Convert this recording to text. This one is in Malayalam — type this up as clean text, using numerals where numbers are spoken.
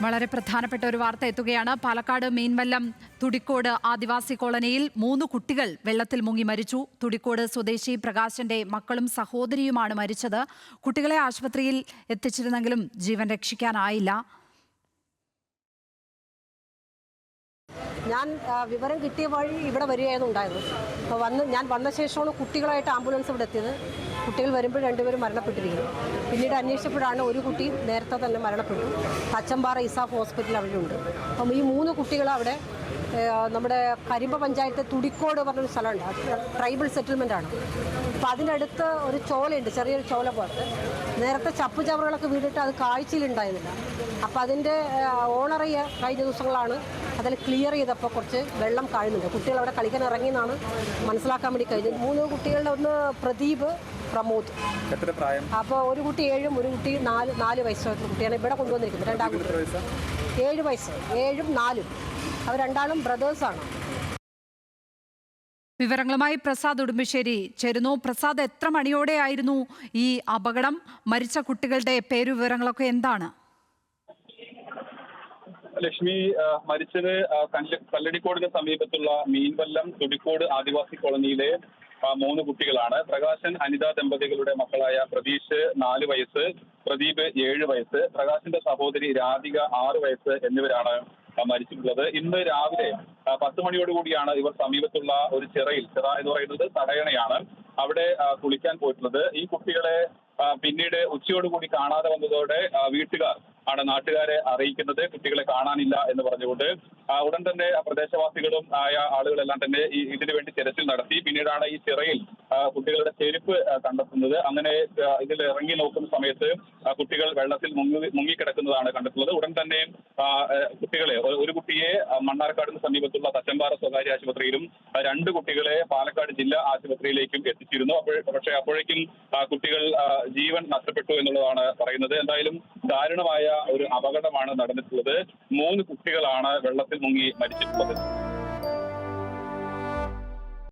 വളരെ പ്രധാനപ്പെട്ട ഒരു വാർത്ത എത്തുകയാണ്. പാലക്കാട് മീൻവല്ലം തുടിക്കോട് ആദിവാസി കോളനിയിൽ 3 കുട്ടികൾ വെള്ളത്തിൽ മുങ്ങി മരിച്ചു. തുടിക്കോട് സ്വദേശി പ്രകാശന്റെ മക്കളും സഹോദരിയുമാണ് മരിച്ചത്. കുട്ടികളെ ആശുപത്രിയിൽ എത്തിച്ചിരുന്നെങ്കിലും ജീവൻ രക്ഷിക്കാനായില്ല. ഞാൻ വിവരം കിട്ടിയ വഴി ഇവിടെ വരികയായിരുന്നു ഉണ്ടായത്. അപ്പോൾ ഞാൻ വന്ന ശേഷമാണ് കുട്ടികളായിട്ട് ആംബുലൻസ് ഇവിടെ എത്തിയത്. കുട്ടികൾ വരുമ്പോൾ രണ്ടുപേരും മരണപ്പെട്ടിരിക്കുന്നു. പിന്നീട് അന്വേഷിച്ചപ്പോഴാണ് ഒരു കുട്ടി നേരത്തെ തന്നെ മരണപ്പെട്ടു. തച്ചമ്പാറ ഇസാഫ് ഹോസ്പിറ്റൽ അവിടെയുണ്ട്. അപ്പം ഈ 3 കുട്ടികൾ അവിടെ നമ്മുടെ കരിമ്പ പഞ്ചായത്ത് തുടിക്കോട് പറഞ്ഞൊരു സ്ഥലമുണ്ട്, ട്രൈബൽ സെറ്റിൽമെൻ്റ് ആണ്. അപ്പം അതിനടുത്ത് ഒരു ചോലയുണ്ട്, ചെറിയൊരു ചോല പോലത്തെ. നേരത്തെ ചപ്പുചവറുകളൊക്കെ വീണിട്ട് അത് കാഴ്ചയിലുണ്ടായിരുന്നില്ല. അപ്പോൾ അതിൻ്റെ ഓണർ കഴിഞ്ഞ ദിവസങ്ങളാണ് അതിൽ ക്ലിയർ ചെയ്തപ്പോൾ കുറച്ച് വെള്ളം കാഴുന്നുണ്ട്. കുട്ടികൾ അവിടെ കളിക്കാൻ ഇറങ്ങിയെന്നാണ് മനസ്സിലാക്കാൻ വേണ്ടി കഴിഞ്ഞത്. 3 കുട്ടികളുടെ ഒന്ന് പ്രദീപ്, പ്രമോദ്. എത്ര പ്രായം? അപ്പോൾ ഒരു കുട്ടി 7ഉം ഒരു കുട്ടി 4 വയസ്സായിട്ടുള്ള കുട്ടിയാണ് ഇവിടെ കൊണ്ടുവന്നിരിക്കുന്നത്. 2 കുട്ടി 7 വയസ്സ്, 7ഉം 4ഉം. അവർ രണ്ടാളും ബ്രദേഴ്സാണ്. വിവരങ്ങളുമായി പ്രസാദ് ഉടുമ്പശ്ശേരി ചേരുന്നു. പ്രസാദ്, എത്ര മണിയോടെയായിരുന്നു ഈ അപകടം? മരിച്ച കുട്ടികളുടെ പേരുവിവരങ്ങളൊക്കെ എന്താണ്? ലക്ഷ്മി, മരിച്ചത് കല്ലടിക്കോടിന് സമീപത്തുള്ള മീൻവല്ലം തുടിക്കോട് ആദിവാസി കോളനിയിലെ 3 കുട്ടികളാണ്. പ്രകാശൻ അനിത ദമ്പതികളുടെ മക്കളായ പ്രതീഷ് 4 വയസ്സ്, പ്രദീപ് 7 വയസ്സ്, പ്രകാശിന്റെ സഹോദരി രാധിക 6 വയസ്സ് എന്നിവരാണ് മരിച്ചിട്ടുള്ളത്. ഇന്ന് രാവിലെ 10 മണിയോടുകൂടിയാണ് ഇവർ സമീപത്തുള്ള ഒരു ചിറ എന്ന് പറയുന്നത് തടയണയാണ്, അവിടെ കുളിക്കാൻ പോയിട്ടുള്ളത്. ഈ കുട്ടികളെ പിന്നീട് ഉച്ചയോടുകൂടി കാണാതെ വന്നതോടെ വീട്ടുകാർ ആണ് നാട്ടുകാരെ അറിയിക്കുന്നത് കുട്ടികളെ കാണാനില്ല എന്ന് പറഞ്ഞുകൊണ്ട്. ഉടൻ തന്നെ പ്രദേശവാസികളും ആയ ആളുകളെല്ലാം തന്നെ ഇതിനു വേണ്ടി തെരച്ചിൽ നടത്തി. പിന്നീടാണ് ഈ ചിറയിൽ കുട്ടികളുടെ ചെരുപ്പ് കണ്ടെത്തുന്നത്. അങ്ങനെ ഇതിൽ ഇറങ്ങി നോക്കുന്ന സമയത്ത് കുട്ടികൾ വെള്ളത്തിൽ മുങ്ങിക്കിടക്കുന്നതാണ് കണ്ടെത്തുന്നത്. ഉടൻ തന്നെ കുട്ടികളെ, ഒരു കുട്ടിയെ മണ്ണാർക്കാടിന് സമീപത്തുള്ള തച്ചമ്പാറ സ്വകാര്യ ആശുപത്രിയിലും 2 കുട്ടികളെ പാലക്കാട് ജില്ലാ ആശുപത്രിയിലേക്കും എത്തിച്ചിരുന്നു. പക്ഷേ അപ്പോഴേക്കും കുട്ടികൾ ജീവൻ നഷ്ടപ്പെട്ടു എന്നുള്ളതാണ് പറയുന്നത്. എന്തായാലും ദാരുണമായ ഒരു അപകടമാണ് നടന്നിട്ടുള്ളത്. 3 കുട്ടികളാണ് വെള്ളത്തിൽ മുങ്ങി മരിച്ചിട്ടുള്ളത്.